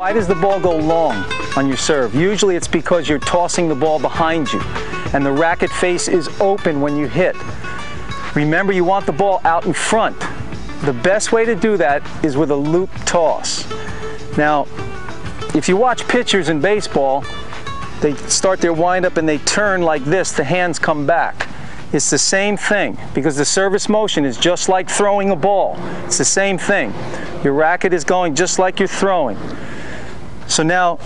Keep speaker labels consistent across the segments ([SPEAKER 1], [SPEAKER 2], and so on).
[SPEAKER 1] Why does the ball go long on your serve? Usually it's because you're tossing the ball behind you and the racket face is open when you hit. Remember, you want the ball out in front. The best way to do that is with a loop toss. Now, if you watch pitchers in baseball, they start their windup and they turn like this, the hands come back. It's the same thing because the service motion is just like throwing a ball. It's the same thing. Your racket is going just like you're throwing. So now,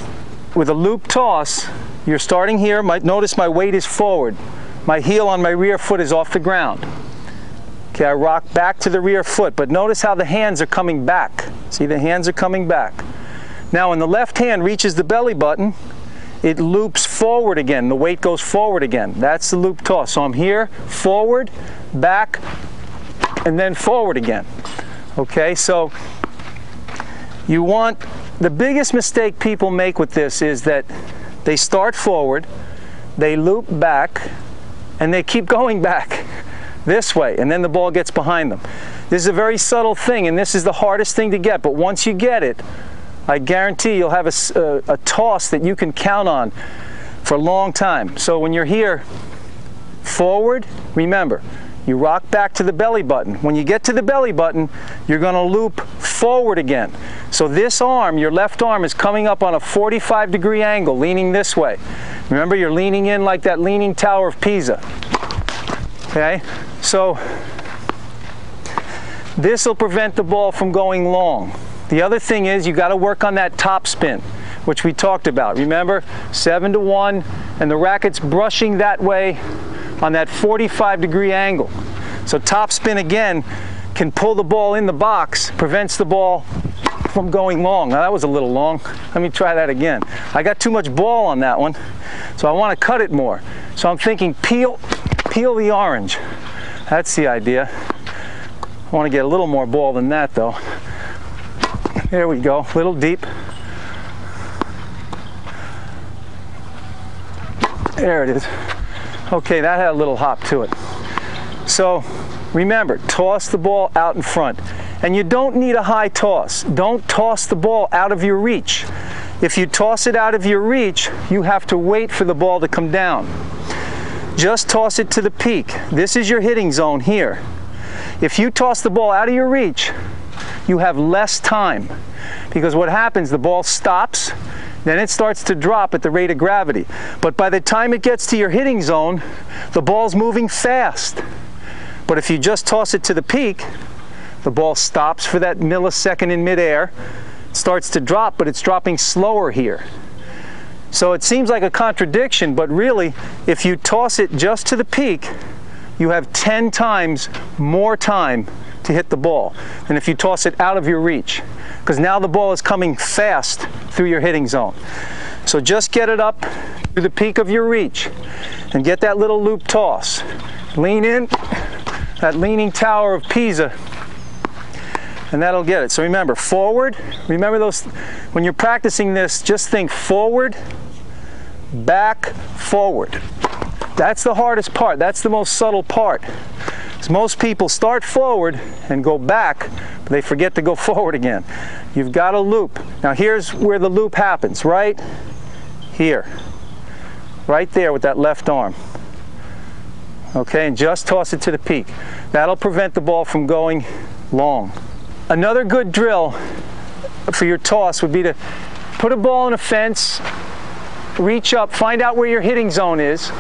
[SPEAKER 1] with a loop toss, you're starting here. Notice my weight is forward. My heel on my rear foot is off the ground. Okay, I rock back to the rear foot, but notice how the hands are coming back. See, the hands are coming back. Now, when the left hand reaches the belly button, it loops forward again. The weight goes forward again. That's the loop toss. So I'm here, forward, back, and then forward again. Okay, so you want, the biggest mistake people make with this is that they start forward, they loop back, and they keep going back this way, and then the ball gets behind them. This is a very subtle thing, and this is the hardest thing to get, but once you get it, I guarantee you'll have a toss that you can count on for a long time. So when you're here, forward, remember, you rock back to the belly button. When you get to the belly button, you're going to loop forward again. So this arm, your left arm, is coming up on a 45-degree angle, leaning this way. Remember, you're leaning in like that leaning Tower of Pisa. Okay? So this will prevent the ball from going long. The other thing is you got to work on that top spin, which we talked about. Remember, 7-1, and the racket's brushing that way on that 45-degree angle. So top spin again can pull the ball in the box, prevents the ball from going long. Now that was a little long. Let me try that again. I got too much ball on that one, so I want to cut it more. So I'm thinking peel the orange. That's the idea. I want to get a little more ball than that though. There we go, a little deep. There it is. Okay, that had a little hop to it. So remember, toss the ball out in front. And you don't need a high toss. Don't toss the ball out of your reach. If you toss it out of your reach, you have to wait for the ball to come down. Just toss it to the peak. This is your hitting zone here. If you toss the ball out of your reach, you have less time, because what happens, the ball stops, then it starts to drop at the rate of gravity. But by the time it gets to your hitting zone, the ball's moving fast. But if you just toss it to the peak, the ball stops for that millisecond in midair, starts to drop, but it's dropping slower here. So it seems like a contradiction, but really, if you toss it just to the peak, you have 10 times more time to hit the ball than if you toss it out of your reach, because now the ball is coming fast through your hitting zone. So just get it up to the peak of your reach and get that little loop toss. Lean in, that leaning Tower of Pisa, and that'll get it. So remember, forward, remember those, when you're practicing this, just think forward, back, forward. That's the hardest part. That's the most subtle part. Most people start forward and go back, but they forget to go forward again. You've got a loop. Now here's where the loop happens, right here. Right there with that left arm. Okay, and just toss it to the peak. That'll prevent the ball from going long. Another good drill for your toss would be to put a ball in a fence, reach up, find out where your hitting zone is,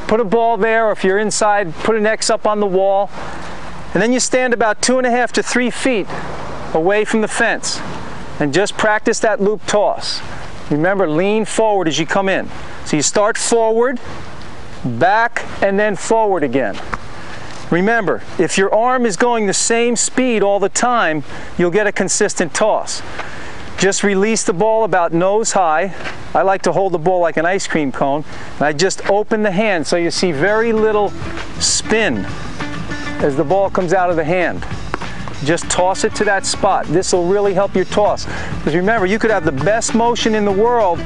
[SPEAKER 1] put a ball there, or if you're inside, put an X up on the wall, and then you stand about 2.5 to 3 feet away from the fence and just practice that loop toss. Remember, lean forward as you come in. So you start forward, back, and then forward again. Remember, if your arm is going the same speed all the time, you'll get a consistent toss. Just release the ball about nose high. I like to hold the ball like an ice cream cone, and I just open the hand so you see very little spin as the ball comes out of the hand. Just toss it to that spot. This will really help your toss. Because remember, you could have the best motion in the world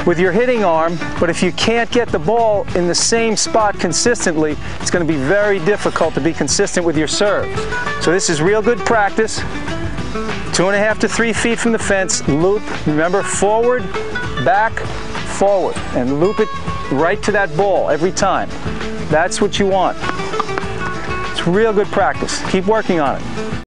[SPEAKER 1] with your hitting arm, but if you can't get the ball in the same spot consistently, it's going to be very difficult to be consistent with your serve. So this is real good practice. 2.5 to 3 feet from the fence, loop, remember, forward, back, forward, and loop it right to that ball every time. That's what you want. It's real good practice. Keep working on it.